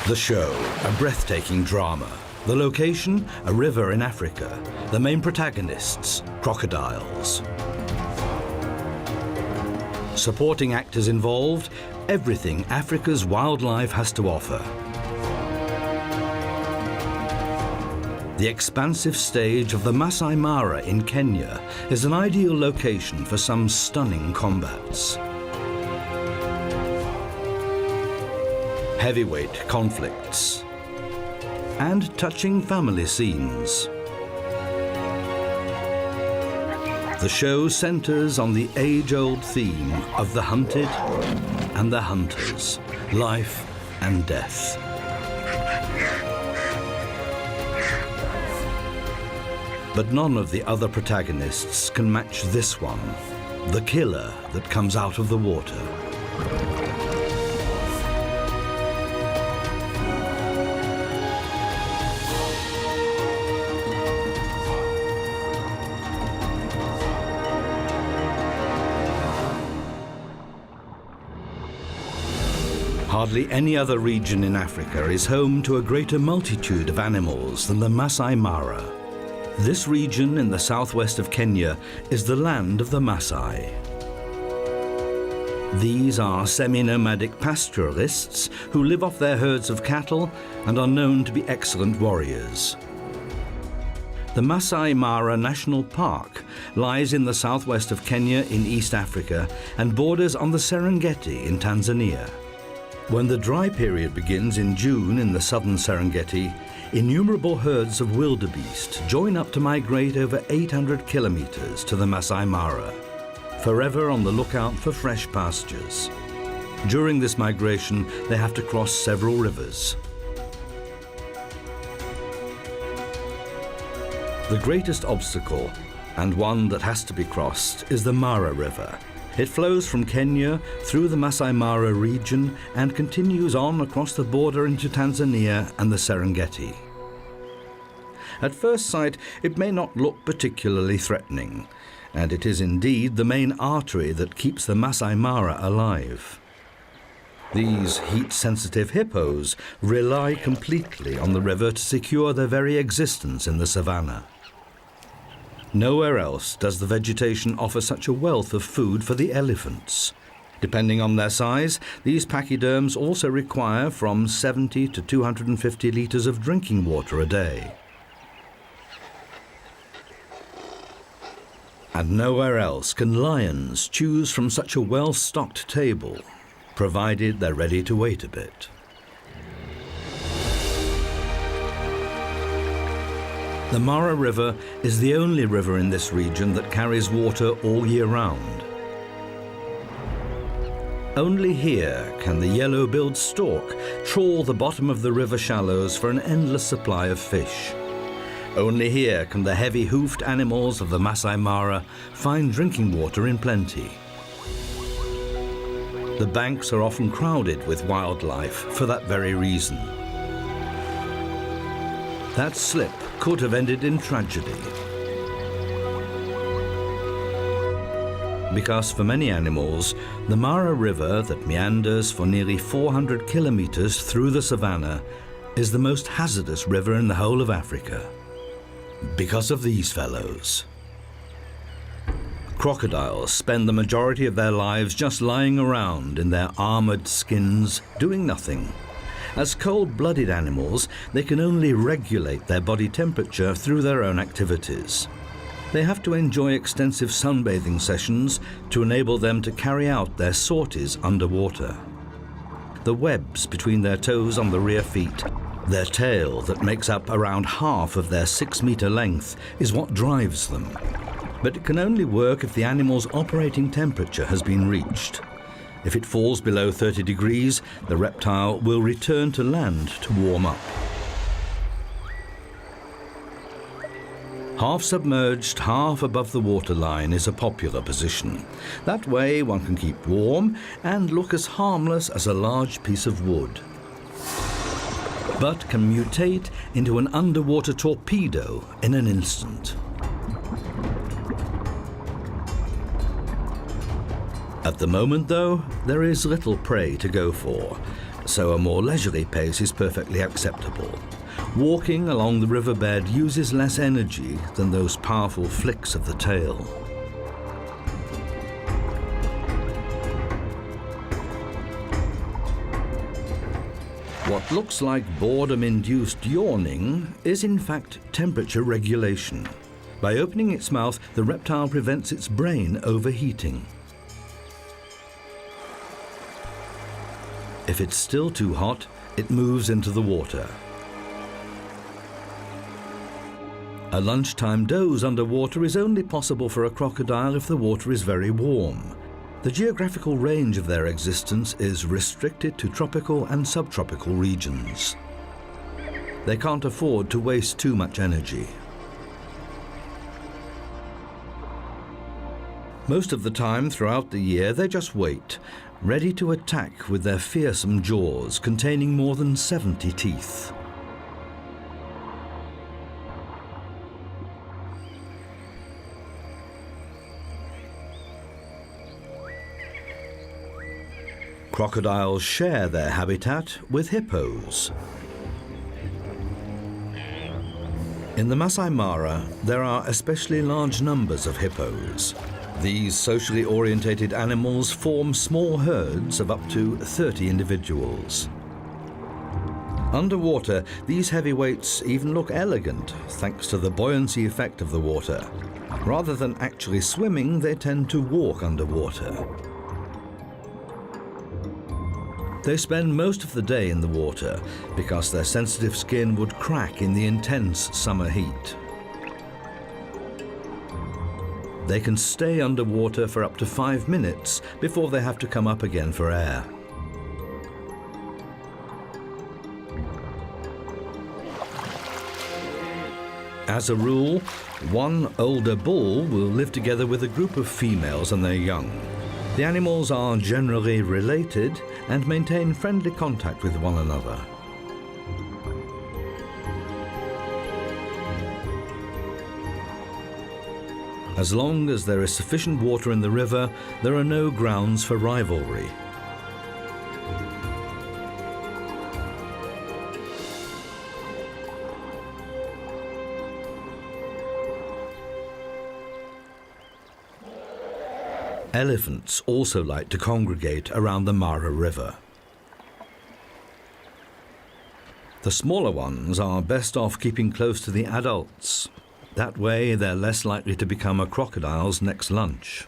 The show, a breathtaking drama. The location, a river in Africa. The main protagonists, crocodiles. Supporting actors involved, everything Africa's wildlife has to offer. The expansive stage of the Masai Mara in Kenya is an ideal location for some stunning combats. Heavyweight conflicts and touching family scenes. The show centers on the age-old theme of the hunted and the hunters, life and death. But none of the other protagonists can match this one, the killer that comes out of the water. Hardly any other region in Africa is home to a greater multitude of animals than the Masai Mara. This region in the southwest of Kenya is the land of the Maasai. These are semi-nomadic pastoralists who live off their herds of cattle and are known to be excellent warriors. The Masai Mara National Park lies in the southwest of Kenya in East Africa and borders on the Serengeti in Tanzania. When the dry period begins in June in the southern Serengeti, innumerable herds of wildebeest join up to migrate over 800 kilometers to the Masai Mara, forever on the lookout for fresh pastures. During this migration, they have to cross several rivers. The greatest obstacle, and one that has to be crossed, is the Mara River. It flows from Kenya through the Masai Mara region and continues on across the border into Tanzania and the Serengeti. At first sight, it may not look particularly threatening, and it is indeed the main artery that keeps the Masai Mara alive. These heat-sensitive hippos rely completely on the river to secure their very existence in the savannah. Nowhere else does the vegetation offer such a wealth of food for the elephants. Depending on their size, these pachyderms also require from 70 to 250 litres of drinking water a day. And nowhere else can lions choose from such a well-stocked table, provided they're ready to wait a bit. The Mara River is the only river in this region that carries water all year round. Only here can the yellow-billed stork trawl the bottom of the river shallows for an endless supply of fish. Only here can the heavy-hoofed animals of the Masai Mara find drinking water in plenty. The banks are often crowded with wildlife for that very reason. That slip could have ended in tragedy. Because for many animals, the Mara River that meanders for nearly 400 kilometers through the savannah is the most hazardous river in the whole of Africa. Because of these fellows. Crocodiles spend the majority of their lives just lying around in their armored skins, doing nothing. As cold-blooded animals, they can only regulate their body temperature through their own activities. They have to enjoy extensive sunbathing sessions to enable them to carry out their sorties underwater. The webs between their toes on the rear feet, their tail that makes up around half of their 6-meter length, is what drives them. But it can only work if the animal's operating temperature has been reached. If it falls below 30 degrees, the reptile will return to land to warm up. Half submerged, half above the waterline is a popular position. That way one can keep warm and look as harmless as a large piece of wood. But can mutate into an underwater torpedo in an instant. At the moment, though, there is little prey to go for. so a more leisurely pace is perfectly acceptable. Walking along the riverbed uses less energy than those powerful flicks of the tail. What looks like boredom-induced yawning is in fact temperature regulation. By opening its mouth, the reptile prevents its brain overheating. If it's still too hot, it moves into the water. A lunchtime doze underwater is only possible for a crocodile if the water is very warm. The geographical range of their existence is restricted to tropical and subtropical regions. They can't afford to waste too much energy. Most of the time throughout the year, they just wait, ready to attack with their fearsome jaws containing more than 70 teeth. Crocodiles share their habitat with hippos. In the Masai Mara, there are especially large numbers of hippos. These socially orientated animals form small herds of up to 30 individuals. Underwater, these heavyweights even look elegant thanks to the buoyancy effect of the water. Rather than actually swimming, they tend to walk underwater. They spend most of the day in the water because their sensitive skin would crack in the intense summer heat. They can stay underwater for up to 5 minutes before they have to come up again for air. As a rule, one older bull will live together with a group of females and their young. The animals are generally related and maintain friendly contact with one another. As long as there is sufficient water in the river, there are no grounds for rivalry. Elephants also like to congregate around the Mara River. The smaller ones are best off keeping close to the adults. That way they're less likely to become a crocodile's next lunch.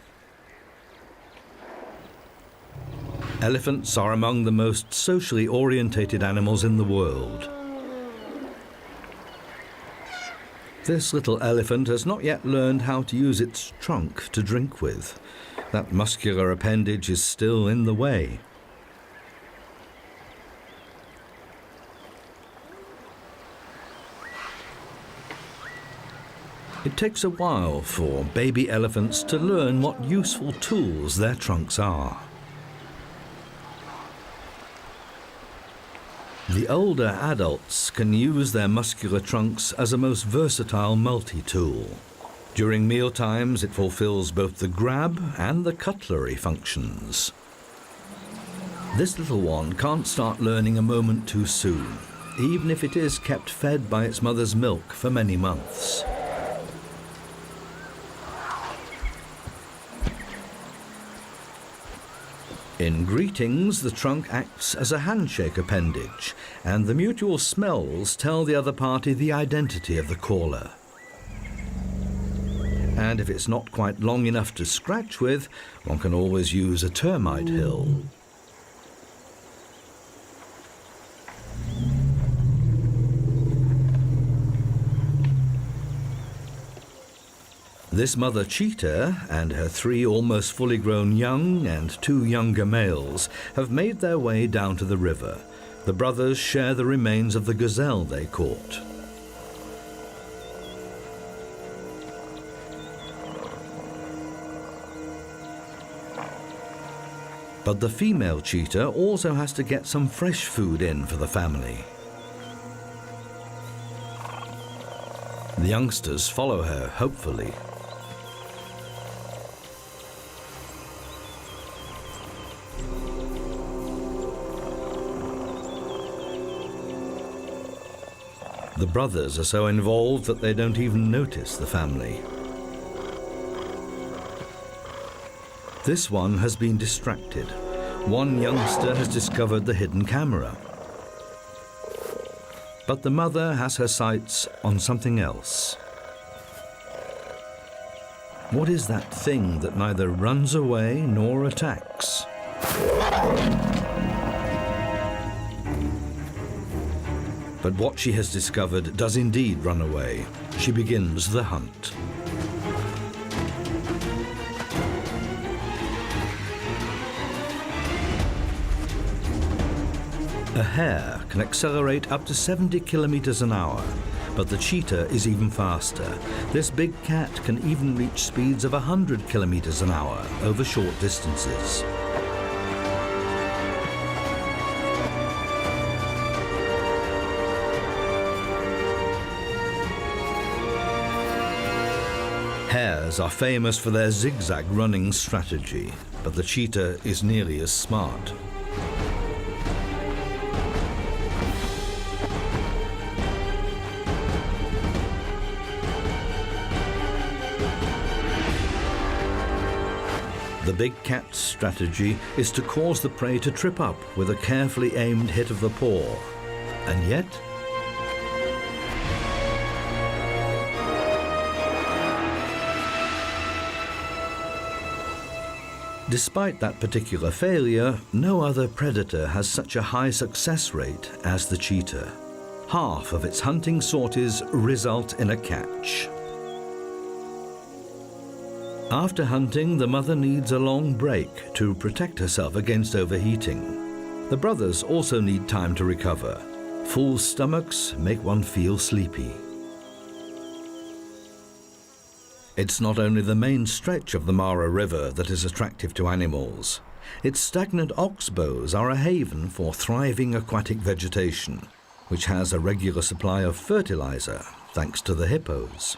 Elephants are among the most socially orientated animals in the world. This little elephant has not yet learned how to use its trunk to drink with. That muscular appendage is still in the way. It takes a while for baby elephants to learn what useful tools their trunks are. The older adults can use their muscular trunks as a most versatile multi-tool. During meal times, it fulfills both the grab and the cutlery functions. This little one can't start learning a moment too soon, even if it is kept fed by its mother's milk for many months. In greetings, the trunk acts as a handshake appendage, and the mutual smells tell the other party the identity of the caller. And if it's not quite long enough to scratch with, one can always use a termite hill. This mother cheetah and her 3 almost fully grown young and 2 younger males have made their way down to the river. The brothers share the remains of the gazelle they caught. But the female cheetah also has to get some fresh food in for the family. The youngsters follow her, hopefully. The brothers are so involved that they don't even notice the family. This one has been distracted. One youngster has discovered the hidden camera. But the mother has her sights on something else. What is that thing that neither runs away nor attacks? But what she has discovered does indeed run away. She begins the hunt. A hare can accelerate up to 70 kilometers an hour, but the cheetah is even faster. This big cat can even reach speeds of 100 kilometers an hour over short distances. Hares are famous for their zigzag running strategy, but the cheetah is nearly as smart. The big cat's strategy is to cause the prey to trip up with a carefully aimed hit of the paw. And yet, despite that particular failure, no other predator has such a high success rate as the cheetah. Half of its hunting sorties result in a catch. After hunting, the mother needs a long break to protect herself against overheating. The brothers also need time to recover. Full stomachs make one feel sleepy. It's not only the main stretch of the Mara River that is attractive to animals. Its stagnant oxbows are a haven for thriving aquatic vegetation, which has a regular supply of fertilizer thanks to the hippos.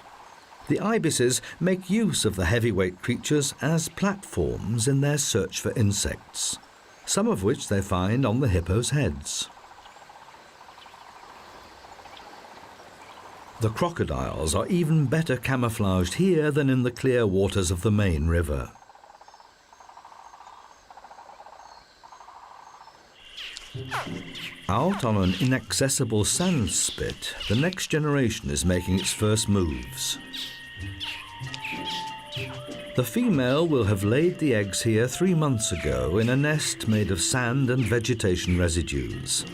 The ibises make use of the heavyweight creatures as platforms in their search for insects, some of which they find on the hippos' heads. The crocodiles are even better camouflaged here than in the clear waters of the main river. Out on an inaccessible sand spit, the next generation is making its first moves. The female will have laid the eggs here 3 months ago in a nest made of sand and vegetation residues.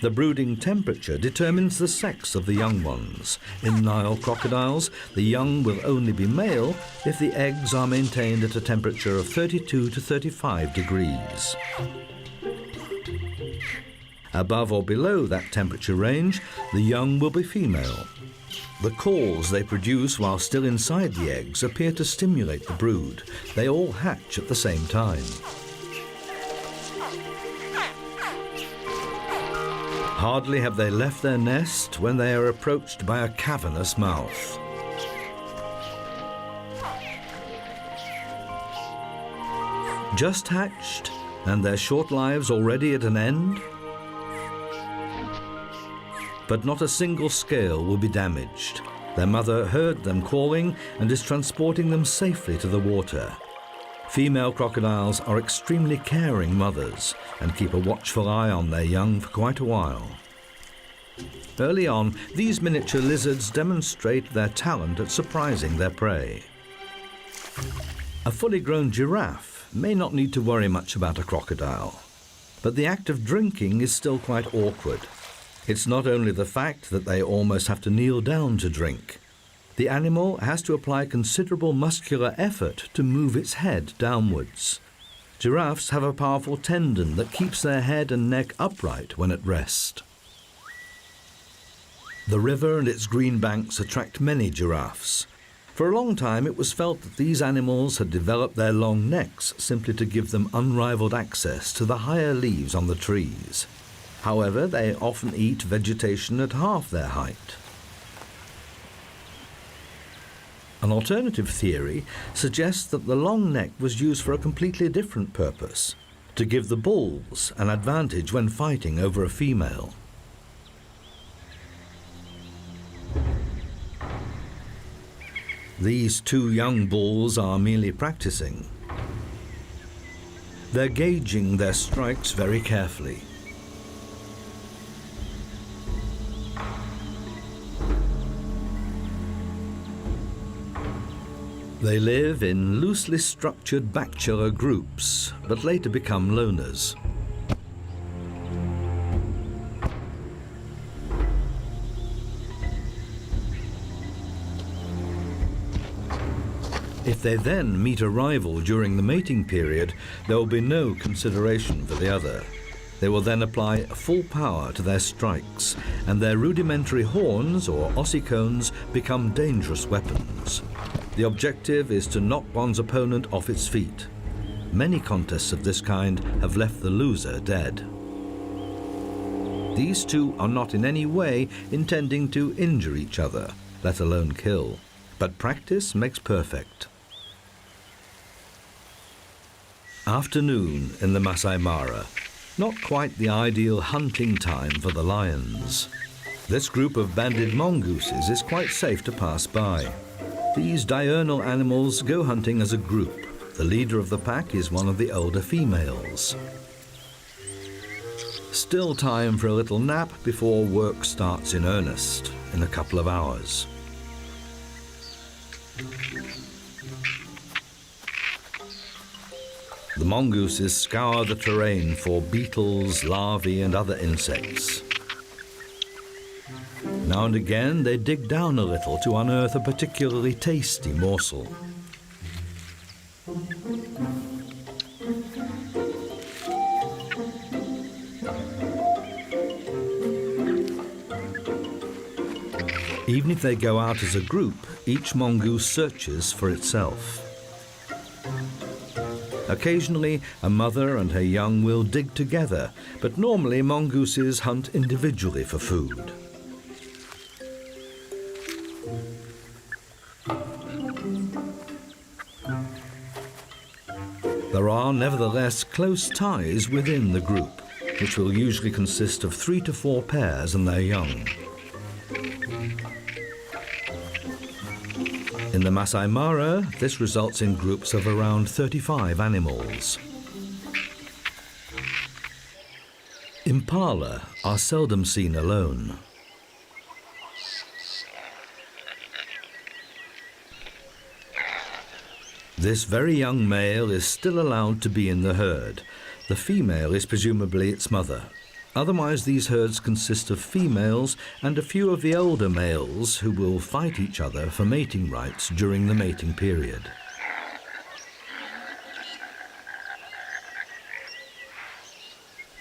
The brooding temperature determines the sex of the young ones. In Nile crocodiles, the young will only be male if the eggs are maintained at a temperature of 32 to 35 degrees. Above or below that temperature range, the young will be female. The calls they produce while still inside the eggs appear to stimulate the brood. They all hatch at the same time. Hardly have they left their nest when they are approached by a cavernous mouth. Just hatched, and their short lives already at an end? But not a single scale will be damaged. Their mother heard them calling and is transporting them safely to the water. Female crocodiles are extremely caring mothers and keep a watchful eye on their young for quite a while. Early on, these miniature lizards demonstrate their talent at surprising their prey. A fully grown giraffe may not need to worry much about a crocodile, but the act of drinking is still quite awkward. It's not only the fact that they almost have to kneel down to drink. The animal has to apply considerable muscular effort to move its head downwards. Giraffes have a powerful tendon that keeps their head and neck upright when at rest. The river and its green banks attract many giraffes. For a long time it was felt that these animals had developed their long necks simply to give them unrivaled access to the higher leaves on the trees. However, they often eat vegetation at half their height. An alternative theory suggests that the long neck was used for a completely different purpose, to give the bulls an advantage when fighting over a female. These two young bulls are merely practicing. They're gauging their strikes very carefully. They live in loosely structured bachelor groups, but later become loners. If they then meet a rival during the mating period, there will be no consideration for the other. They will then apply full power to their strikes, and their rudimentary horns, or ossicones, become dangerous weapons. The objective is to knock one's opponent off its feet. Many contests of this kind have left the loser dead. These two are not in any way intending to injure each other, let alone kill. But practice makes perfect. Afternoon in the Masai Mara. Not quite the ideal hunting time for the lions. This group of banded mongooses is quite safe to pass by. These diurnal animals go hunting as a group. The leader of the pack is one of the older females. Still time for a little nap before work starts in earnest in a couple of hours. The mongooses scour the terrain for beetles, larvae, and other insects. Now and again, they dig down a little to unearth a particularly tasty morsel. Even if they go out as a group, each mongoose searches for itself. Occasionally, a mother and her young will dig together, but normally mongooses hunt individually for food. There are nevertheless close ties within the group, which will usually consist of 3 to 4 pairs and their young. In the Masai Mara, this results in groups of around 35 animals. Impala are seldom seen alone. This very young male is still allowed to be in the herd. The female is presumably its mother. Otherwise, these herds consist of females and a few of the older males who will fight each other for mating rights during the mating period.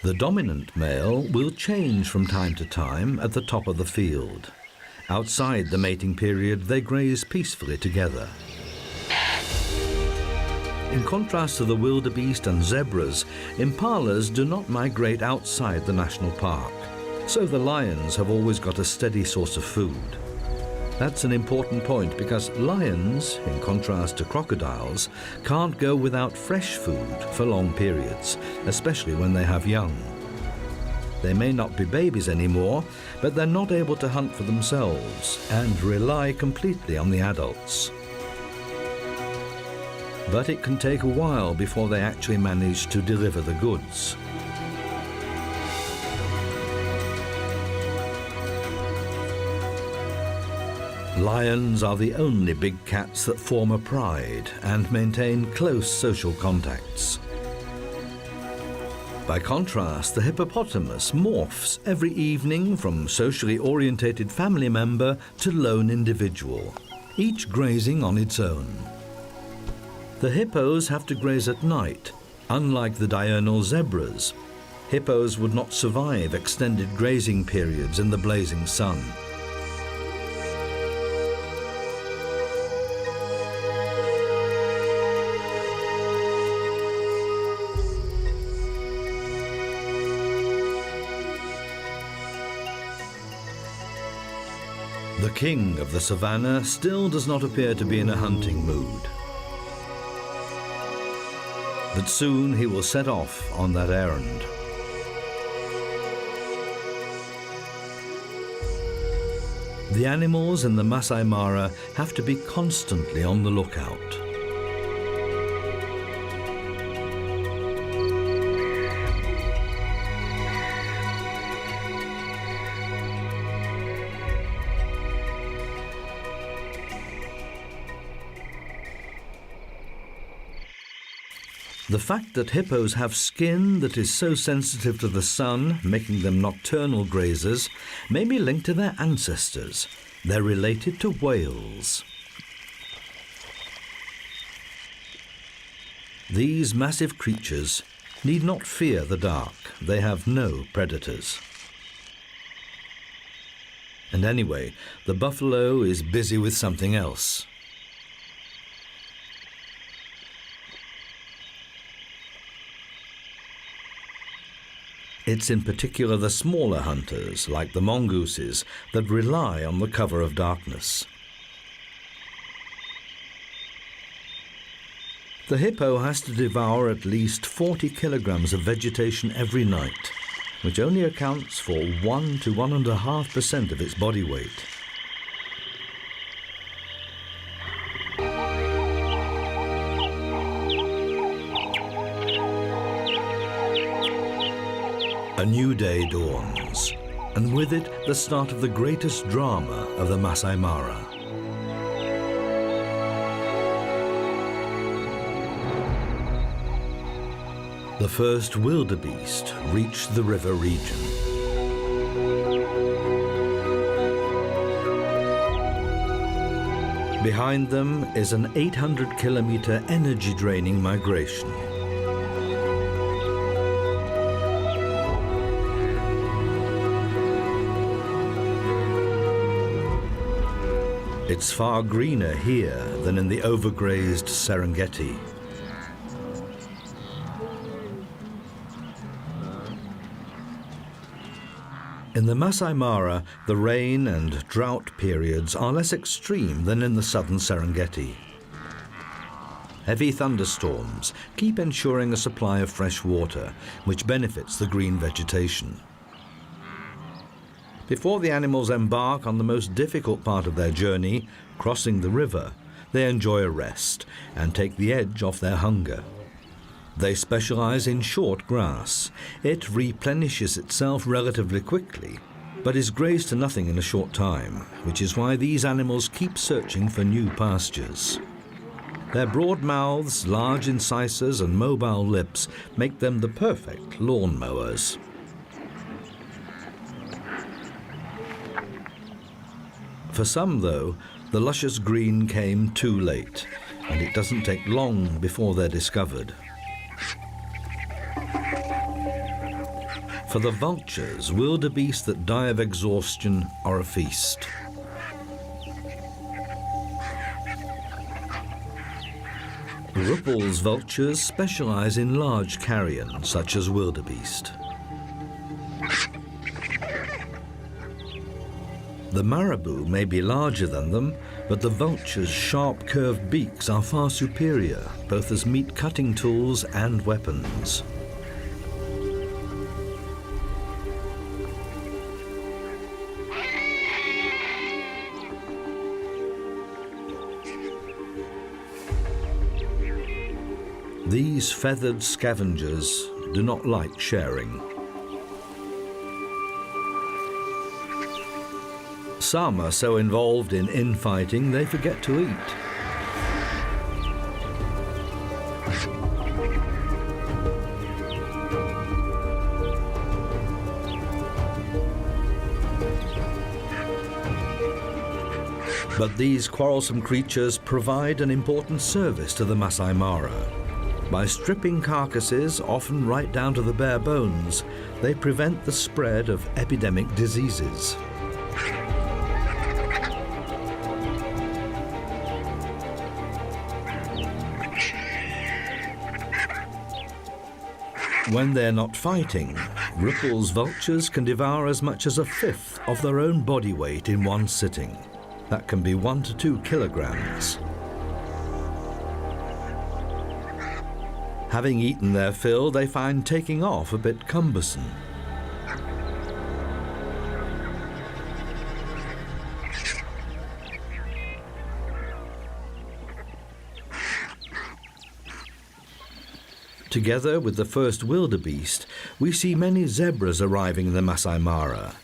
The dominant male will change from time to time at the top of the field. Outside the mating period, they graze peacefully together. In contrast to the wildebeest and zebras, impalas do not migrate outside the national park, so the lions have always got a steady source of food. That's an important point because lions, in contrast to crocodiles, can't go without fresh food for long periods, especially when they have young. They may not be babies anymore, but they're not able to hunt for themselves and rely completely on the adults. But it can take a while before they actually manage to deliver the goods. Lions are the only big cats that form a pride and maintain close social contacts. By contrast, the hippopotamus morphs every evening from socially orientated family member to lone individual, each grazing on its own. The hippos have to graze at night, unlike the diurnal zebras. Hippos would not survive extended grazing periods in the blazing sun. The king of the savannah still does not appear to be in a hunting mood. But soon he will set off on that errand. The animals in the Masai Mara have to be constantly on the lookout. The fact that hippos have skin that is so sensitive to the sun, making them nocturnal grazers, may be linked to their ancestors. They're related to whales. These massive creatures need not fear the dark. They have no predators. And anyway, the buffalo is busy with something else. It's in particular the smaller hunters, like the mongooses, that rely on the cover of darkness. The hippo has to devour at least 40 kilograms of vegetation every night, which only accounts for 1 to 1.5% of its body weight. A new day dawns, and with it the start of the greatest drama of the Masai Mara. The first wildebeest reached the river region. Behind them is an 800-kilometer energy-draining migration. It's far greener here than in the overgrazed Serengeti. In the Masai Mara, the rain and drought periods are less extreme than in the southern Serengeti. Heavy thunderstorms keep ensuring a supply of fresh water, which benefits the green vegetation. Before the animals embark on the most difficult part of their journey, crossing the river, they enjoy a rest and take the edge off their hunger. They specialize in short grass. It replenishes itself relatively quickly, but is grazed to nothing in a short time, which is why these animals keep searching for new pastures. Their broad mouths, large incisors, and mobile lips make them the perfect lawn mowers. For some, though, the luscious green came too late, and it doesn't take long before they're discovered. For the vultures, wildebeest that die of exhaustion are a feast. Ruppel's vultures specialize in large carrion, such as wildebeest. The marabou may be larger than them, but the vulture's sharp curved beaks are far superior, both as meat cutting tools and weapons. These feathered scavengers do not like sharing. Some are so involved in infighting they forget to eat. But these quarrelsome creatures provide an important service to the Masai Mara. By stripping carcasses, often right down to the bare bones, they prevent the spread of epidemic diseases. When they're not fighting, Ruppel's vultures can devour as much as a fifth of their own body weight in one sitting. That can be 1 to 2 kilograms. Having eaten their fill, they find taking off a bit cumbersome. Together with the first wildebeest, we see many zebras arriving in the Masai Mara.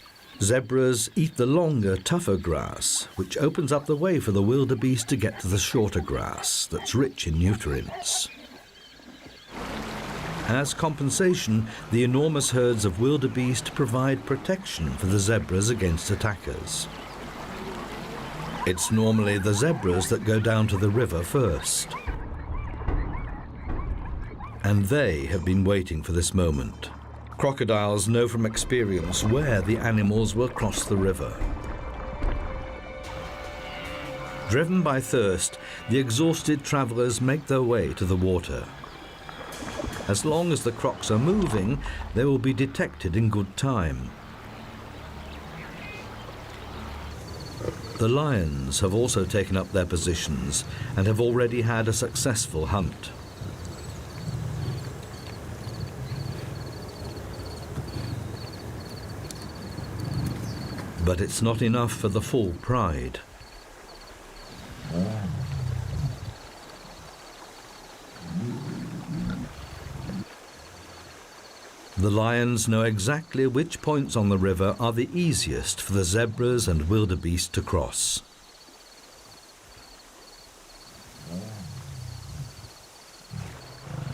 Zebras eat the longer, tougher grass, which opens up the way for the wildebeest to get to the shorter grass that's rich in nutrients. As compensation, the enormous herds of wildebeest provide protection for the zebras against attackers. It's normally the zebras that go down to the river first. And they have been waiting for this moment. Crocodiles know from experience where the animals will cross the river. Driven by thirst, the exhausted travelers make their way to the water. As long as the crocs are moving, they will be detected in good time. The lions have also taken up their positions and have already had a successful hunt. But it's not enough for the full pride. The lions know exactly which points on the river are the easiest for the zebras and wildebeest to cross.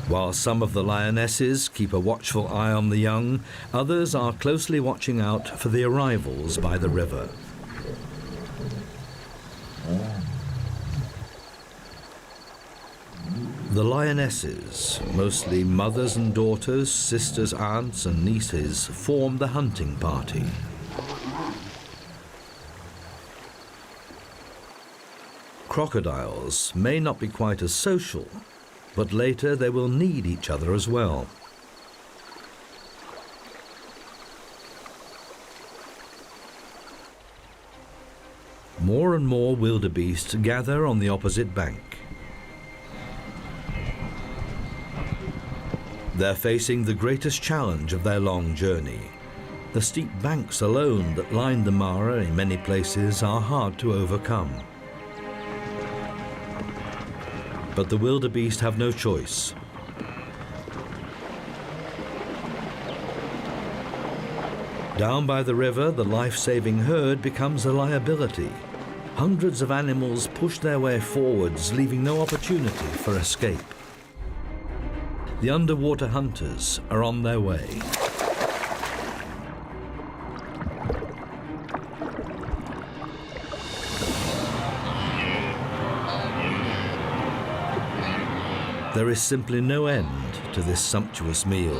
While some of the lionesses keep a watchful eye on the young, others are closely watching out for the arrivals by the river. The lionesses, mostly mothers and daughters, sisters, aunts and nieces, form the hunting party. Crocodiles may not be quite as social, but later they will need each other as well. More and more wildebeest gather on the opposite bank. They're facing the greatest challenge of their long journey. The steep banks alone that line the Mara in many places are hard to overcome. But the wildebeest have no choice. Down by the river, the life-saving herd becomes a liability. Hundreds of animals push their way forwards, leaving no opportunity for escape. The underwater hunters are on their way. There is simply no end to this sumptuous meal.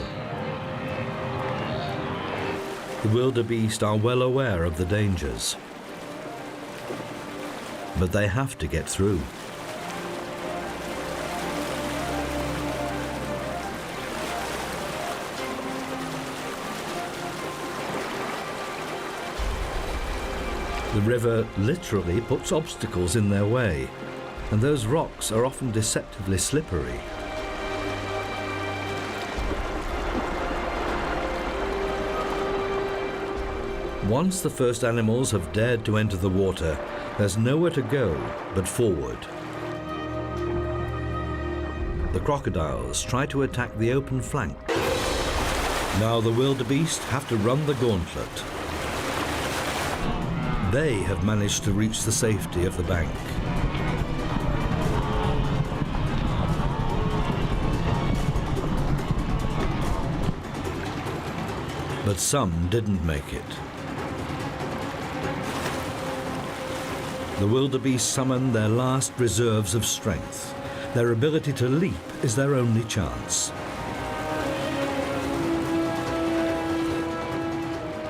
The wildebeest are well aware of the dangers, but they have to get through. The river literally puts obstacles in their way, and those rocks are often deceptively slippery. Once the first animals have dared to enter the water, there's nowhere to go but forward. The crocodiles try to attack the open flank. Now the wildebeest have to run the gauntlet. They have managed to reach the safety of the bank. But some didn't make it. The wildebeest summon their last reserves of strength. Their ability to leap is their only chance.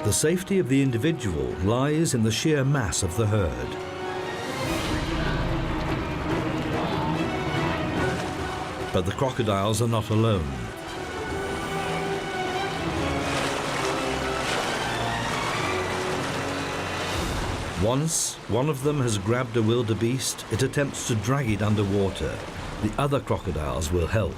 The safety of the individual lies in the sheer mass of the herd. But the crocodiles are not alone. Once one of them has grabbed a wildebeest, it attempts to drag it underwater. The other crocodiles will help.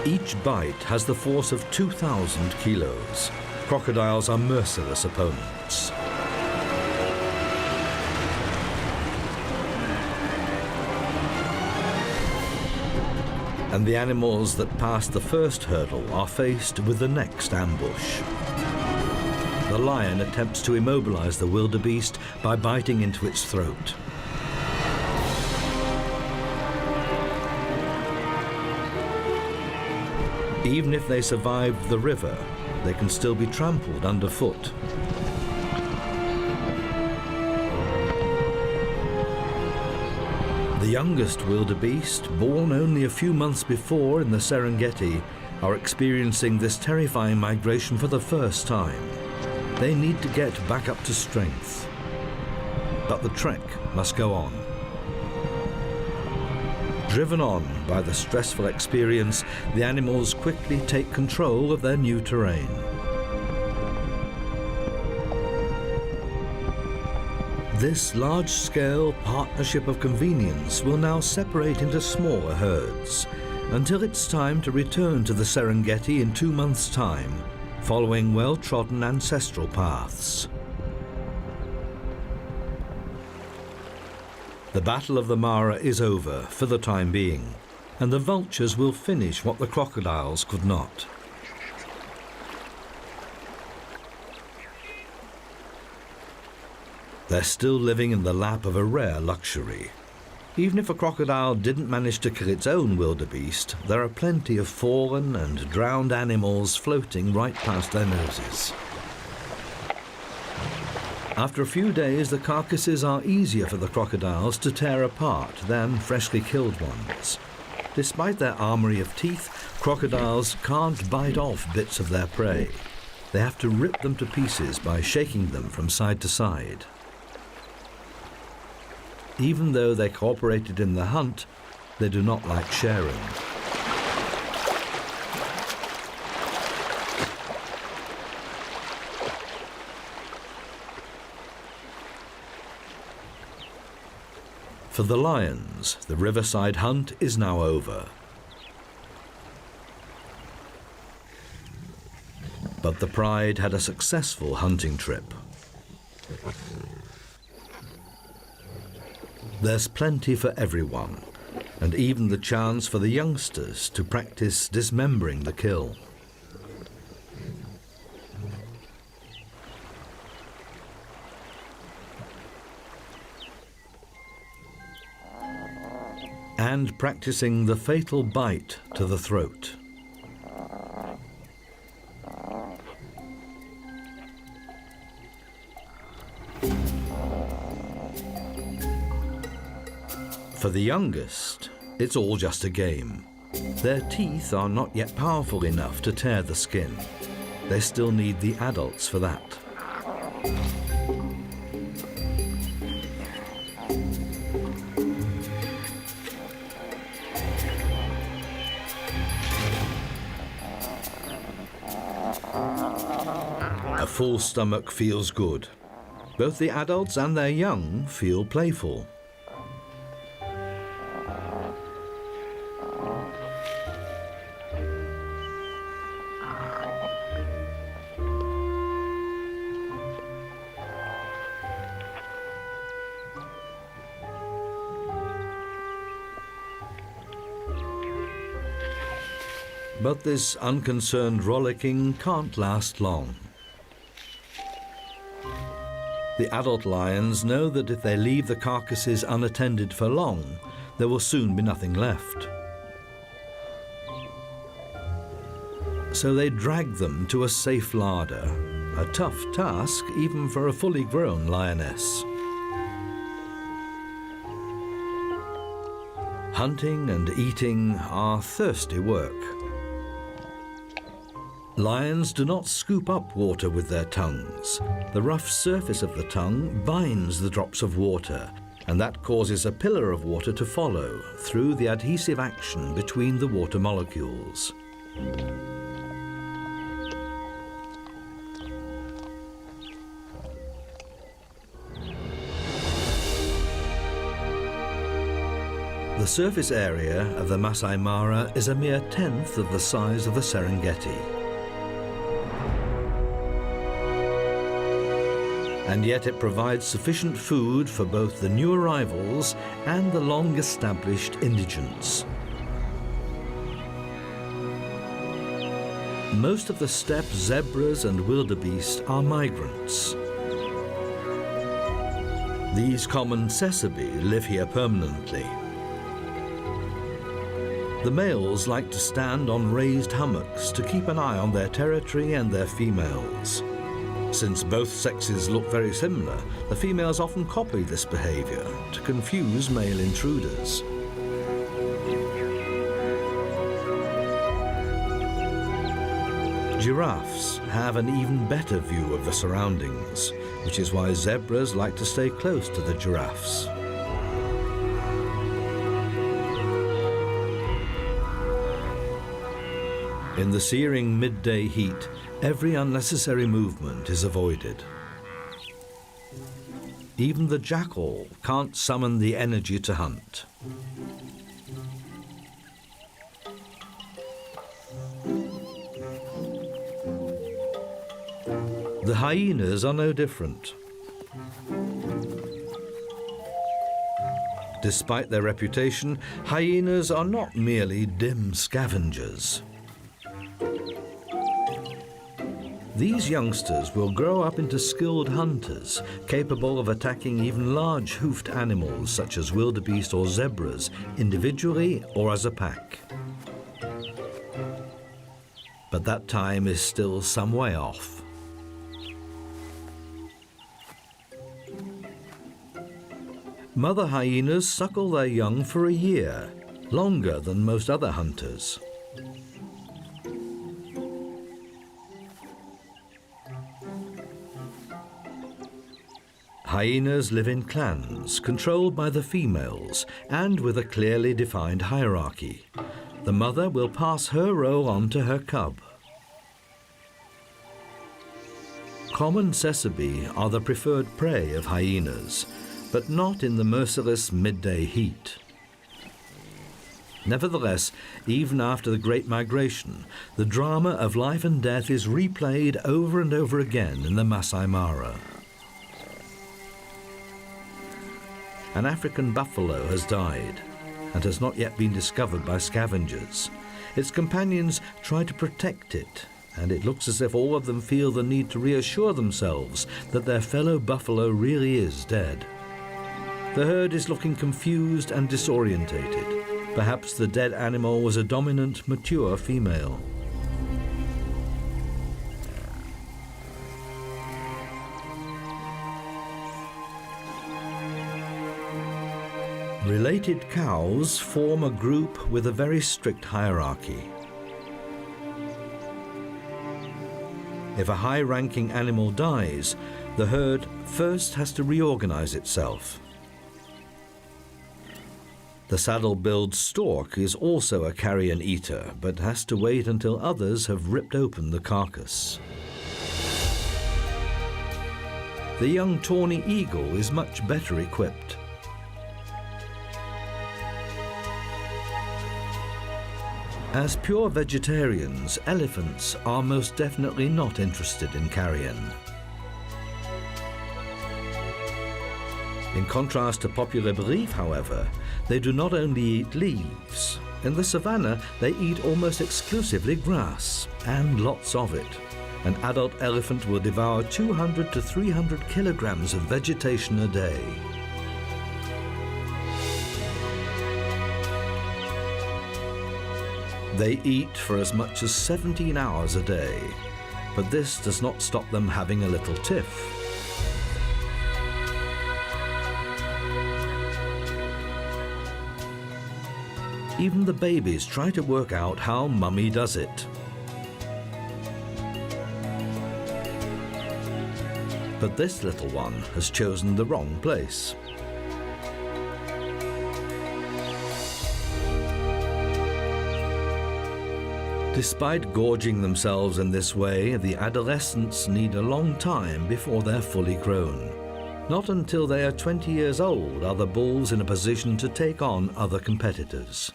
Each bite has the force of 2,000 kilos. Crocodiles are merciless opponents. And the animals that pass the first hurdle are faced with the next ambush. The lion attempts to immobilize the wildebeest by biting into its throat. Even if they survived the river, they can still be trampled underfoot. The youngest wildebeest, born only a few months before in the Serengeti, are experiencing this terrifying migration for the first time. They need to get back up to strength. But the trek must go on. Driven on by the stressful experience, the animals quickly take control of their new terrain. This large-scale partnership of convenience will now separate into smaller herds until it's time to return to the Serengeti in 2 months' time, following well-trodden ancestral paths. The Battle of the Mara is over for the time being, and the vultures will finish what the crocodiles could not. They're still living in the lap of a rare luxury. Even if a crocodile didn't manage to kill its own wildebeest, there are plenty of fallen and drowned animals floating right past their noses. After a few days, the carcasses are easier for the crocodiles to tear apart than freshly killed ones. Despite their armory of teeth, crocodiles can't bite off bits of their prey. They have to rip them to pieces by shaking them from side to side. Even though they cooperated in the hunt, they do not like sharing. For the lions, the riverside hunt is now over. But the pride had a successful hunting trip. There's plenty for everyone, and even the chance for the youngsters to practice dismembering the kill. And practicing the fatal bite to the throat. For the youngest, it's all just a game. Their teeth are not yet powerful enough to tear the skin. They still need the adults for that. A full stomach feels good. Both the adults and their young feel playful. But this unconcerned rollicking can't last long. The adult lions know that if they leave the carcasses unattended for long, there will soon be nothing left. So they drag them to a safe larder, a tough task even for a fully grown lioness. Hunting and eating are thirsty work. Lions do not scoop up water with their tongues. The rough surface of the tongue binds the drops of water, and that causes a pillar of water to follow through the adhesive action between the water molecules. The The surface area of the Masai Mara is a mere tenth of the size of the Serengeti. And yet it provides sufficient food for both the new arrivals and the long-established indigents. Most of the steppe zebras and wildebeest are migrants. These common cesabe live here permanently. The males like to stand on raised hummocks to keep an eye on their territory and their females. Since both sexes look very similar, the females often copy this behavior to confuse male intruders. Giraffes have an even better view of the surroundings, which is why zebras like to stay close to the giraffes. In the searing midday heat, every unnecessary movement is avoided. Even the jackal can't summon the energy to hunt. The hyenas are no different. Despite their reputation, hyenas are not merely dim scavengers. These youngsters will grow up into skilled hunters, capable of attacking even large hoofed animals such as wildebeest or zebras, individually or as a pack. But that time is still some way off. Mother hyenas suckle their young for a year, longer than most other hunters. Hyenas live in clans, controlled by the females, and with a clearly defined hierarchy. The mother will pass her role on to her cub. Common cesabe are the preferred prey of hyenas, but not in the merciless midday heat. Nevertheless, even after the Great Migration, the drama of life and death is replayed over and over again in the Masai Mara. An African buffalo has died and has not yet been discovered by scavengers. Its companions try to protect it, and it looks as if all of them feel the need to reassure themselves that their fellow buffalo really is dead. The herd is looking confused and disorientated. Perhaps the dead animal was a dominant, mature female. Related cows form a group with a very strict hierarchy. If a high-ranking animal dies, the herd first has to reorganize itself. The saddle-billed stork is also a carrion eater, but has to wait until others have ripped open the carcass. The young tawny eagle is much better equipped. As pure vegetarians, elephants are most definitely not interested in carrion. In contrast to popular belief, however, they do not only eat leaves. In the savannah, they eat almost exclusively grass, and lots of it. An adult elephant will devour 200 to 300 kilograms of vegetation a day. They eat for as much as 17 hours a day, but this does not stop them having a little tiff. Even the babies try to work out how Mummy does it. But this little one has chosen the wrong place. Despite gorging themselves in this way, the adolescents need a long time before they're fully grown. Not until they are 20 years old are the bulls in a position to take on other competitors.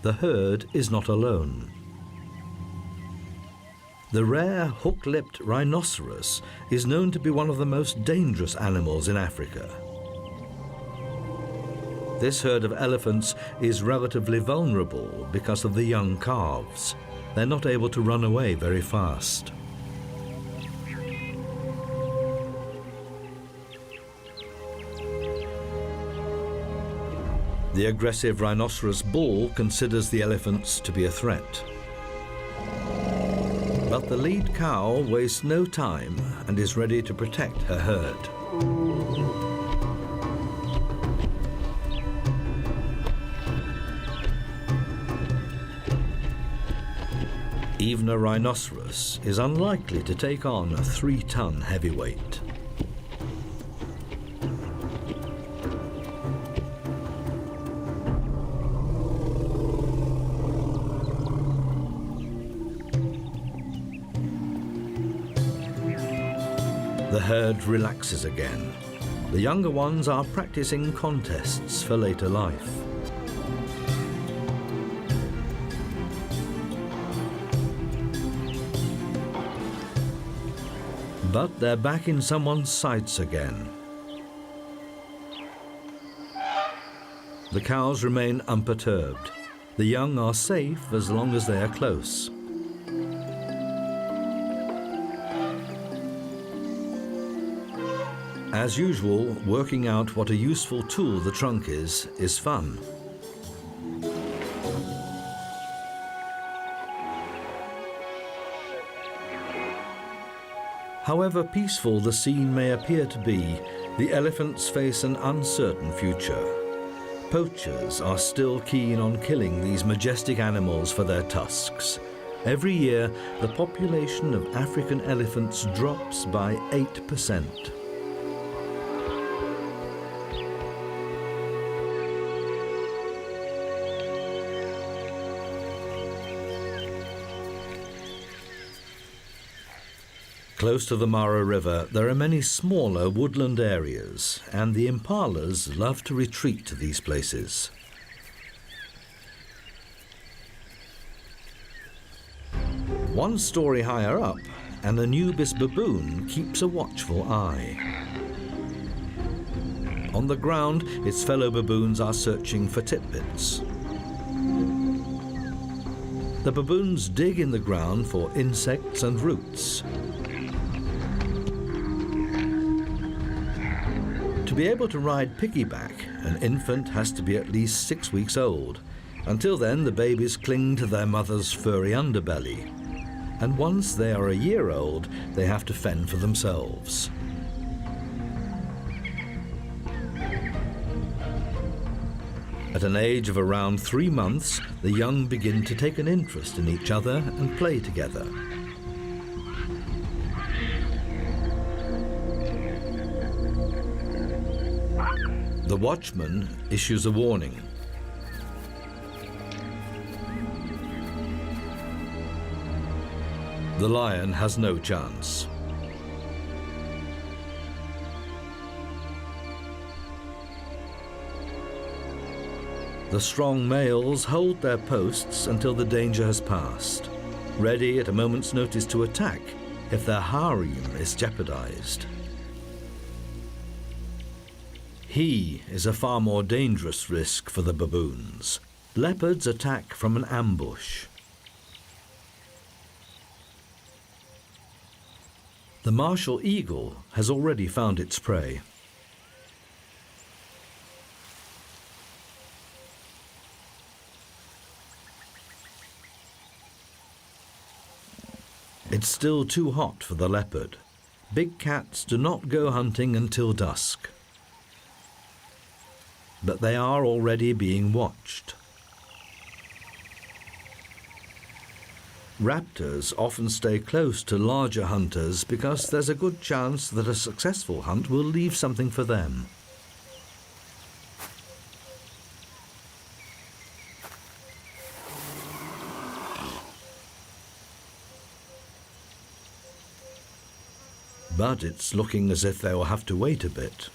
The herd is not alone. The rare hook-lipped rhinoceros is known to be one of the most dangerous animals in Africa. This herd of elephants is relatively vulnerable because of the young calves. They're not able to run away very fast. The aggressive rhinoceros bull considers the elephants to be a threat. But the lead cow wastes no time and is ready to protect her herd. Even a rhinoceros is unlikely to take on a 3-ton heavyweight. The herd relaxes again. The younger ones are practicing contests for later life. But they're back in someone's sights again. The cows remain unperturbed. The young are safe as long as they are close. As usual, working out what a useful tool the trunk is fun. However peaceful the scene may appear to be, the elephants face an uncertain future. Poachers are still keen on killing these majestic animals for their tusks. Every year, the population of African elephants drops by 8%. Close to the Mara River, there are many smaller woodland areas, and the impalas love to retreat to these places. One story higher up, an Anubis baboon keeps a watchful eye. On the ground, its fellow baboons are searching for titbits. The baboons dig in the ground for insects and roots. To be able to ride piggyback, an infant has to be at least 6 weeks old. Until then, the babies cling to their mother's furry underbelly. And once they are a year old, they have to fend for themselves. At an age of around 3 months, the young begin to take an interest in each other and play together. The watchman issues a warning. The lion has no chance. The strong males hold their posts until the danger has passed, ready at a moment's notice to attack if their harem is jeopardized. He is a far more dangerous risk for the baboons. Leopards attack from an ambush. The martial eagle has already found its prey. It's still too hot for the leopard. Big cats do not go hunting until dusk. But they are already being watched. Raptors often stay close to larger hunters because there's a good chance that a successful hunt will leave something for them. but it's looking as if they will have to wait a bit.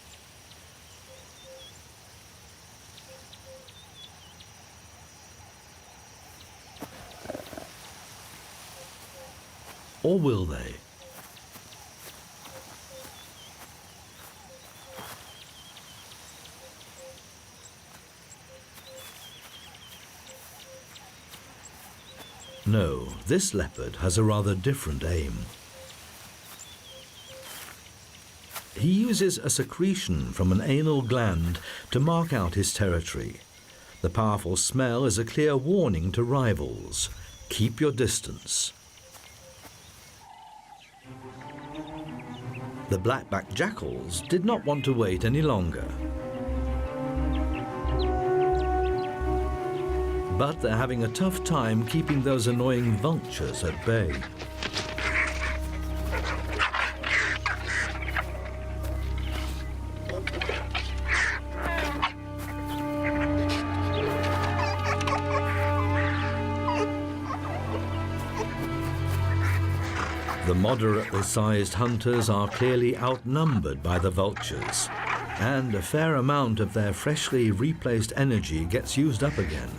Or will they? No, this leopard has a rather different aim. He uses a secretion from an anal gland to mark out his territory. The powerful smell is a clear warning to rivals. Keep your distance. The black-backed jackals did not want to wait any longer. But they're having a tough time keeping those annoying vultures at bay. The moderately sized hunters are clearly outnumbered by the vultures, and a fair amount of their freshly replaced energy gets used up again.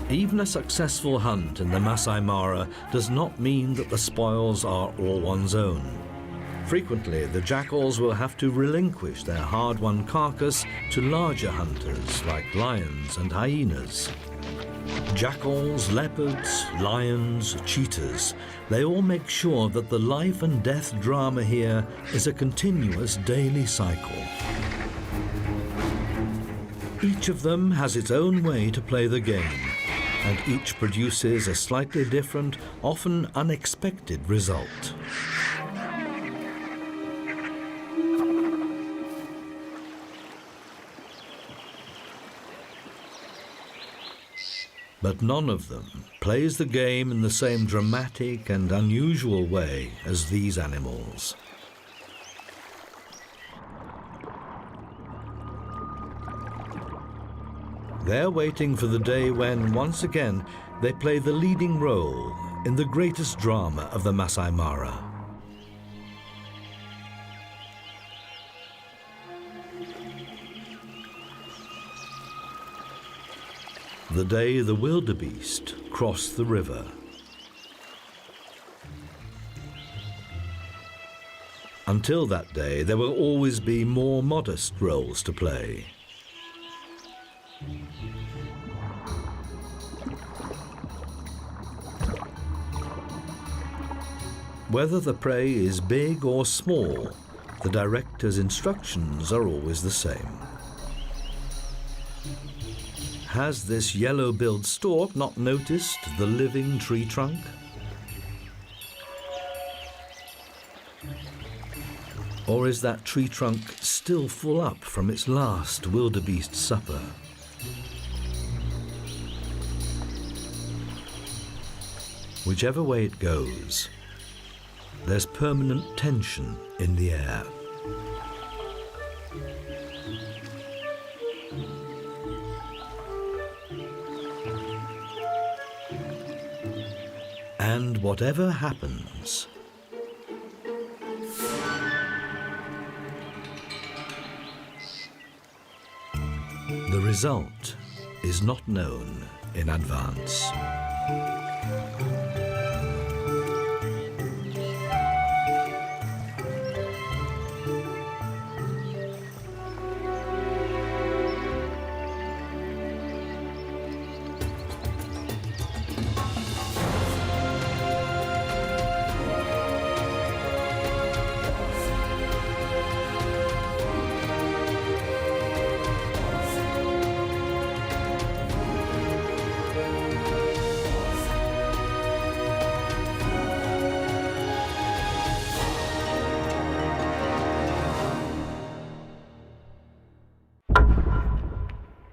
Even a successful hunt in the Masai Mara does not mean that the spoils are all one's own. Frequently, the jackals will have to relinquish their hard-won carcass to larger hunters like lions and hyenas. Jackals, leopards, lions, cheetahs, they all make sure that the life and death drama here is a continuous daily cycle. Each of them has its own way to play the game, and each produces a slightly different, often unexpected result. But none of them plays the game in the same dramatic and unusual way as these animals. They're waiting for the day when, once again, they play the leading role in the greatest drama of the Masai Mara. The day the wildebeest crossed the river. Until that day, there will always be more modest roles to play. Whether the prey is big or small, the director's instructions are always the same. Has this yellow-billed stork not noticed the living tree trunk? Or is that tree trunk still full up from its last wildebeest supper? Whichever way it goes, there's permanent tension in the air. And whatever happens, the result is not known in advance.